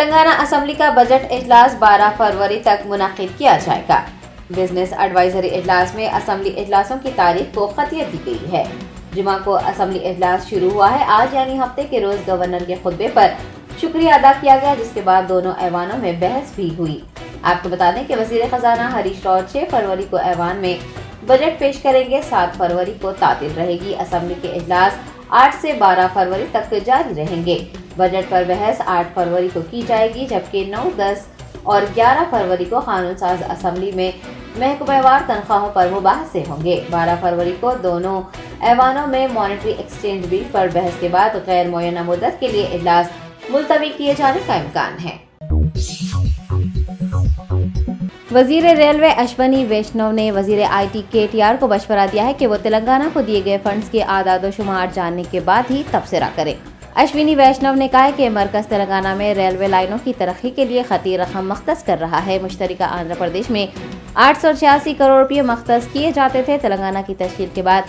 Telangana assembly کا budget اجلاس 12 فروری تک منعقد کیا جائے گا۔ بزنس ایڈوائزری اجلاس میں اسمبلی اجلاسوں کی تاریخ کو خطیت دی گئی ہے۔ جمعہ کو اسمبلی اجلاس شروع ہوا ہے۔ آج یعنی ہفتے کے روز گورنر کے خطبے پر شکریہ ادا کیا گیا، جس کے بعد دونوں ایوانوں میں بحث بھی ہوئی۔ آپ کو بتا دیں کہ وزیر خزانہ ہریش راو 6 فروری کو ایوان میں بجٹ پیش کریں گے۔ 7 فروری کو تعطیل رہے گی۔ اسمبلی کے اجلاس 8 سے 12 فروری تک جاری رہیں گے۔ بجٹ پر بحث 8 فروری کو کی جائے گی، جبکہ 9، 10 اور 11 فروری کو قانون ساز اسمبلی میں محکمہ وار تنخواہوں پر مباحثے ہوں گے۔ 12 فروری کو دونوں ایوانوں میں مانیٹری ایکسچینج بل پر بحث کے بعد غیر معینہ مدت کے لیے اجلاس ملتوی کیے جانے کا امکان ہے۔ وزیر ریلوے اشونی ویشنو نے وزیر آئی ٹی KTR کو مشورہ دیا ہے کہ وہ تلنگانہ کو دیے گئے فنڈز کے اعداد و شمار جاننے کے بعد ہی تبصرہ کریں۔ اشونی ویشنو نے کہا کہ مرکز تلنگانہ میں ریلوے لائنوں کی ترقی کے لیے خطیر رقم مختص کر رہا ہے۔ مشترکہ آندھرا پردیش میں 886 کروڑ روپے مختص کیے جاتے تھے۔ تلنگانہ کی تشکیل کے بعد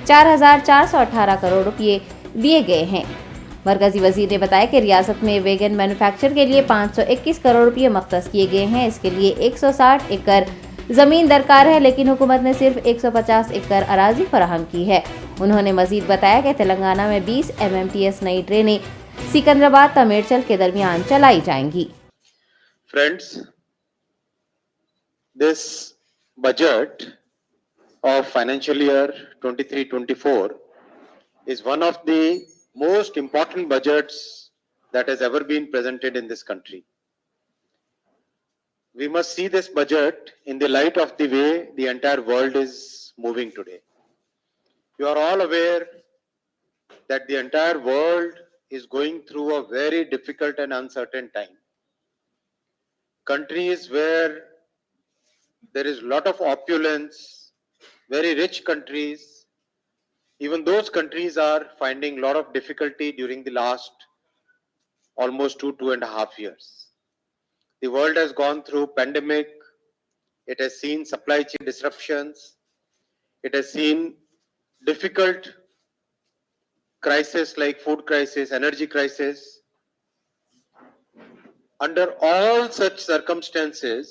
4418 کروڑ روپے دیے گئے ہیں۔ مرکزی وزیر نے بتایا کہ ریاست میں ویگن مینوفیکچر کے لیے 521 کروڑ روپے مختص کیے گئے ہیں۔ اس کے لیے 160 ایکڑ زمین درکار ہے، لیکن حکومت نے صرف 150 ایکڑ اراضی فراہم کی ہے۔ انہوں نے مزید بتایا کہ تلنگانہ میں 20 MMTS نئی ٹرینیں سکندرآباد تمیڑچل کے درمیان چلائی جائیں گی۔ Friends, this budget of financial year 23-24 is one of the most important budgets that has ever been presented in this country. We must see this budget in the light of the way the entire world is moving today. You are all aware that the entire world is going through a very difficult and uncertain time. Countries where there is a lot of opulence, very rich countries, even those countries are finding a lot of difficulty during the last almost 2.5 years. The world has gone through pandemic, it has seen supply chain disruptions, it has seen difficult crises like food crisis, energy crisis. Under all such circumstances,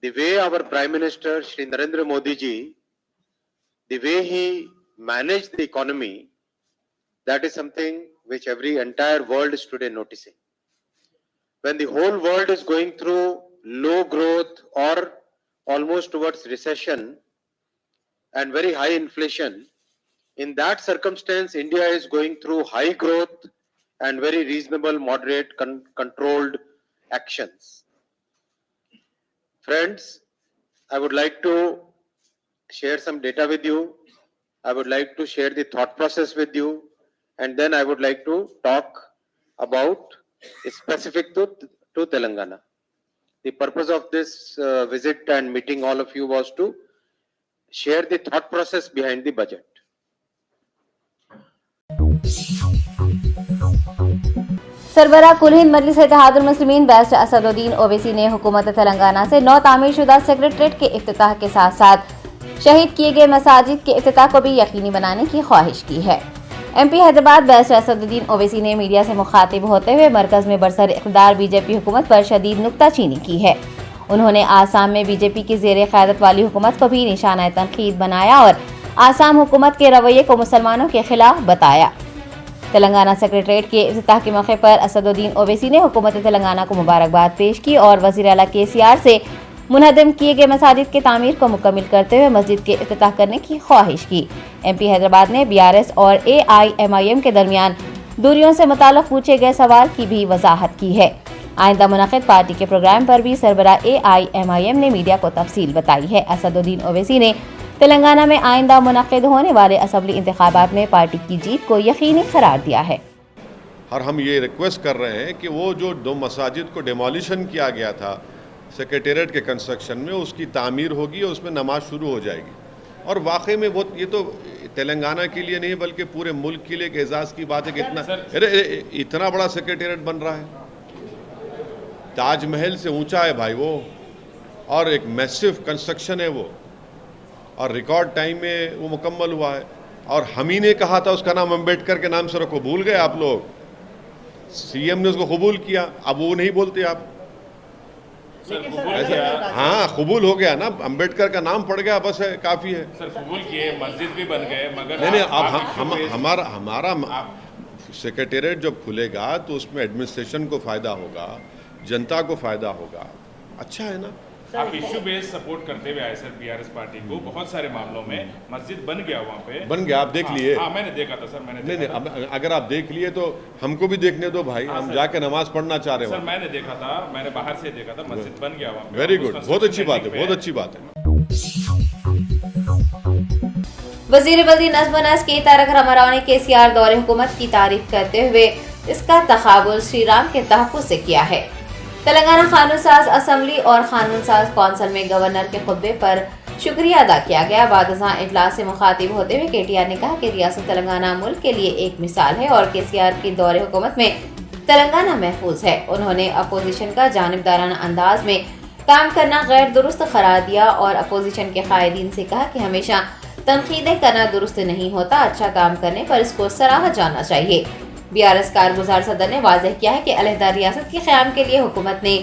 the way our Prime Minister Shri Narendra Modi ji, the way he managed the economy, that is something which every entire world is today noticing. When the whole world is going through low growth or almost towards recession and very high inflation, in that circumstance, India is going through high growth and very reasonable, moderate, controlled actions. Friends, I would like to share some data with you. I would like to share the thought process with you, and then I would like to talk about specific to Telangana. The purpose of this visit and meeting all of you was to share the thought process behind the budget. سربراہ کل ہند مجلس اتحاد المسلمین barrister Asad الدین اویسی نے حکومت تلنگانہ سے نو تعمیر شدہ secretariat کے افتتاح کے ساتھ ساتھ شہید کیے گئے مساجد کے افتتاح کو بھی یقینی بنانے کی خواہش کی ہے۔ MP حیدرآباد بیرسٹر اسد الدین اویسی نے میڈیا سے مخاطب ہوتے ہوئے مرکز میں برسر اقتدار BJP حکومت پر شدید نکتہ چینی کی ہے۔ انہوں نے آسام میں BJP کی زیر قیادت والی حکومت کو بھی نشانہ تنقید بنایا اور آسام حکومت کے رویے کو مسلمانوں کے خلاف بتایا۔ تلنگانہ سیکریٹریٹ کے افتتاح کے موقع پر اسد الدین اویسی نے حکومت تلنگانہ کو مبارکباد پیش کی اور وزیر اعلیٰ KCR سے منہدم کیے گئے مساجد کی تعمیر کو مکمل کرتے ہوئے مسجد کے افتتاح کرنے کی خواہش کی۔ MP حیدرآباد نے BRS اور AIMIM کے درمیان دوریوں سے متعلق پوچھے گئے سوال کی بھی وضاحت کی ہے۔ آئندہ منعقد پارٹی کے پروگرام پر بھی سربراہ AIMIM نے میڈیا کو تفصیل بتائی ہے۔ اسد الدین اویسی نے تلنگانہ میں آئندہ منعقد ہونے والے اسمبلی انتخابات میں پارٹی کی جیت کو یقینی قرار دیا ہے۔ اور ہم یہ ریکویسٹ کر رہے ہیں کہ وہ جو 2 مساجد کو ڈیمولیشن کیا گیا تھا سیکریٹریٹ کے کنسٹرکشن میں، اس کی تعمیر ہوگی اور اس میں نماز شروع ہو جائے گی۔ اور واقعی میں وہ یہ تو تلنگانہ کے لیے نہیں بلکہ پورے ملک کے لیے ایک اعزاز کی بات ہے کہ اتنا بڑا سیکریٹریٹ بن رہا ہے۔ تاج محل سے اونچا ہے بھائی وہ، اور ایک میسو کنسٹرکشن ہے وہ، اور ریکارڈ ٹائم میں وہ مکمل ہوا ہے۔ اور ہم ہی نے کہا تھا اس کا نام امبیڈکر کے نام سے رکھو، بھول گئے آپ لوگ؟ CM نے اس کو قبول کیا, اب وہ نہیں بولتے آپ. ہاں قبول ہو گیا نا, امبیڈکر کا نام پڑ گیا, بس ہے, کافی ہے. سر قبول کیے, مسجد بھی بن گئے, مگر نہیں اب ہمارا سیکریٹریٹ جب کھلے گا تو اس میں ایڈمنسٹریشن کو فائدہ ہوگا, جنتا کو فائدہ ہوگا, اچھا ہے نا. آپ ایشو بیس سپورٹ کرتے ہوئے آئے سر PRS پارٹی کو بہت سارے معاملوں میں. مسجد بن گیا وہاں پہ, بن گیا, آپ دیکھ لیے. ہاں میں نے دیکھا تھا سر, میں نے نہیں اگر آپ دیکھ لیے تو ہم کو بھی دیکھنے دو بھائی, ہم جا کے نماز پڑھنا چاہ رہے ہیں. سر میں نے دیکھا تھا, میں نے باہر سے دیکھا تھا, مسجد بن گیا وہاں پہ. ویری گڈ, بہت اچھی بات ہے, بہت اچھی بات ہے. وزیر بلدی نظم و نسق کے تارک راما نے KCR دور حکومت کی تعریف کرتے ہوئے اس کا تقابل شری رام کے تحفظ سے کیا ہے. تلنگانہ قانون ساز اسمبلی اور قانون ساز کونسل میں گورنر کے خطبے پر شکریہ ادا کیا گیا. بعد ازاں اجلاس سے مخاطب ہوتے ہوئے KTR نے کہا کہ ریاست تلنگانہ ملک کے لیے ایک مثال ہے اور KCR کی دور حکومت میں تلنگانہ محفوظ ہے. انہوں نے اپوزیشن کا جانبدارانہ انداز میں کام کرنا غیر درست قرار دیا اور اپوزیشن کے قائدین سے کہا کہ ہمیشہ تنقیدیں کرنا درست نہیں ہوتا, اچھا کام کرنے پر اس کو سراہا جانا چاہیے. BRS کارگزار صدر نے واضح کیا ہے کہ علیحدہ ریاست کے قیام کے لیے حکومت نے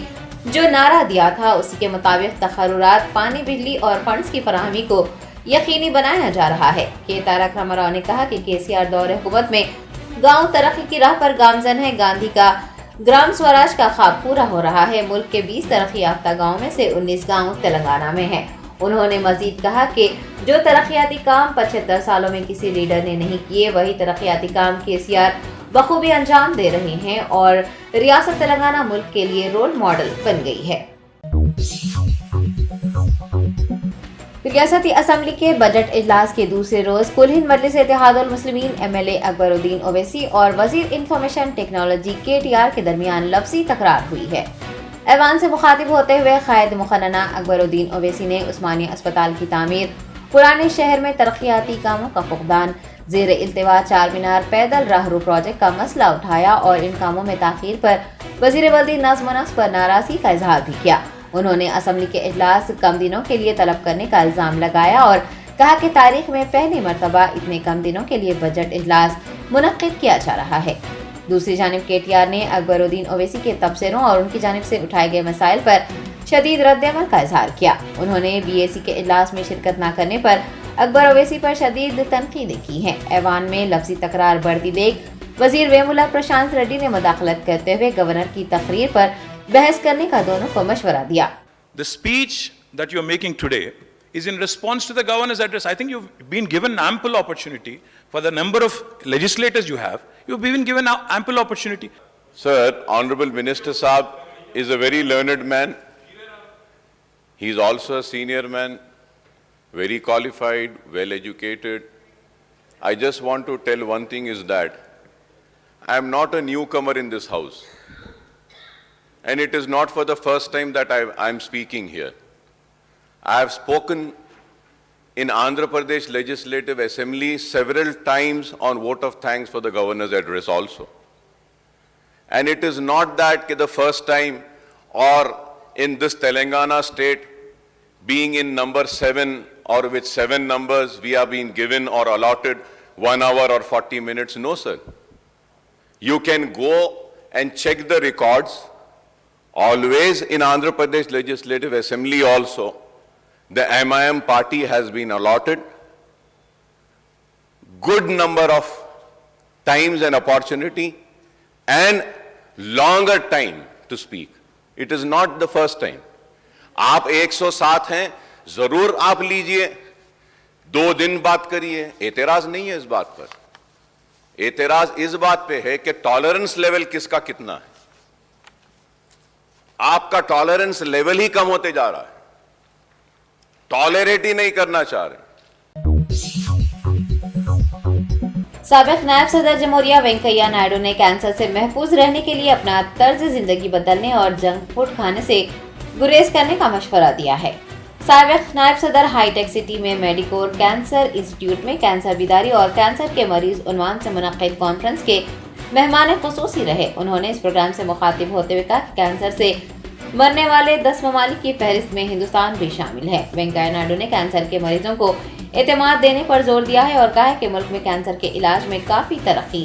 جو نعرہ دیا تھا اسی کے مطابق تقررات, پانی, بجلی اور فنڈز کی فراہمی کو یقینی بنایا جا رہا ہے. تارک راما نے کہا کہ KCR دور حکومت میں گاؤں ترقی کی راہ پر گامزن ہے. گاندھی کا گرام سوراج کا خواب پورا ہو رہا ہے. ملک کے 20 ترقی یافتہ گاؤں میں سے 19 گاؤں تلنگانہ میں ہیں. انہوں نے مزید کہا کہ جو ترقیاتی کام 75 سالوں میں کسی لیڈر نے نہیں کیے, وہی ترقیاتی کام KCR بخوبی انجام دے رہے ہیں اور ریاست تلنگانہ ملک کے لیے رول ماڈل بن گئی ہے. ریاستی اسمبلی کے بجٹ اجلاس کے دوسرے روز کل ہند مجلس اتحاد المسلمین MLA اکبر الدین اویسی اور وزیر انفارمیشن ٹیکنالوجی KTR کے درمیان لفظی تکرار ہوئی ہے. ایوان سے مخاطب ہوتے ہوئے قائد مقننہ اکبر الدین اویسی نے عثمانیہ اسپتال کی تعمیر, پرانے شہر میں ترقیاتی کاموں کا فقدان, زیر التوا چار مینار پیدل راہرو پروجیکٹ کا مسئلہ اٹھایا اور ان کاموں میں تاخیر پر وزیر بلدی نظم و نسق پر ناراضگی کا اظہار بھی کیا. انہوں نے اسمبلی کے اجلاس کم دنوں کے لیے طلب کرنے کا الزام لگایا اور کہا کہ تاریخ میں پہلی مرتبہ اتنے کم دنوں کے لیے بجٹ اجلاس منعقد کیا جا رہا ہے. دوسری جانب KTR نے اکبر الدین اویسی کے تبصروں اور ان کی جانب سے اٹھائے گئے مسائل پر شدید رد عمل کا اظہار کیا. انہوں نے BAC کے اجلاس میں شرکت نہ کرنے پر اکبر اویسی پر شدید تنقیدیں کی ہیں. ایوان میں لفظی تکرار بڑھتی دیکھ وزیر ویمولا پرشانت ریڈی نے مداخلت کرتے ہوئے گورنر کی تقریر پر بحث کرنے کا دونوں کو مشورہ دیا. The speech that you are making today is in response to the governor's address. I think you've been given ample opportunity for the number of legislators you have. You've been given ample opportunity. Sir, Honorable Minister Saab is a very learned man. He is also a senior man, very qualified, well educated. I just want to tell one thing is that I am not a newcomer in this house. And it is not for the first time that I am speaking here. I have spoken in Andhra Pradesh Legislative Assembly several times on vote of thanks for the governor's address also. And it is not that the first time or in this Telangana state being in number 7 or with 7 numbers we are being given or allotted 1 hour or 40 minutes. No, sir. You can go and check the records. Always in Andhra Pradesh Legislative Assembly also, the MIM party has been allotted good number of times and opportunity and longer time to speak. It is not the first time. آپ 107 ہیں, ضرور آپ لیجئے, 2 دن بات کریے, اعتراض نہیں ہے اس بات پر. اعتراض اس بات پہ ہے کہ ٹالرنس لیول کس کا کتنا ہے. آپ کا ٹالرنس لیول ہی کم ہوتے جا رہا ہے, ٹالریٹ ہی نہیں کرنا چاہ رہے. سابق نائب صدر جمہوریہ وینکیا نائیڈو نے کینسر سے محفوظ رہنے کے لیے اپنا طرز زندگی بدلنے اور جنک فوڈ کھانے سے گریز کرنے کا مشورہ دیا ہے. سابق نائب صدر ہائی ٹیک سٹی میں میڈیکور کینسر انسٹیٹیوٹ میں کینسر بیداری اور کینسر کے مریض عنوان سے منعقد کانفرنس کے مہمان خصوصی رہے. انہوں نے اس پروگرام سے مخاطب ہوتے ہوئے کہا کہ کینسر سے مرنے والے 10 ممالک کی فہرست میں ہندوستان بھی شامل ہے. وینکیا نائیڈو نے کینسر کے مریضوں کو اعتماد دینے پر زور دیا ہے اور کہا ہے کہ ملک میں کینسر کے علاج میں کافی ترقی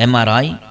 MRI,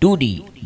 2D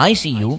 ICU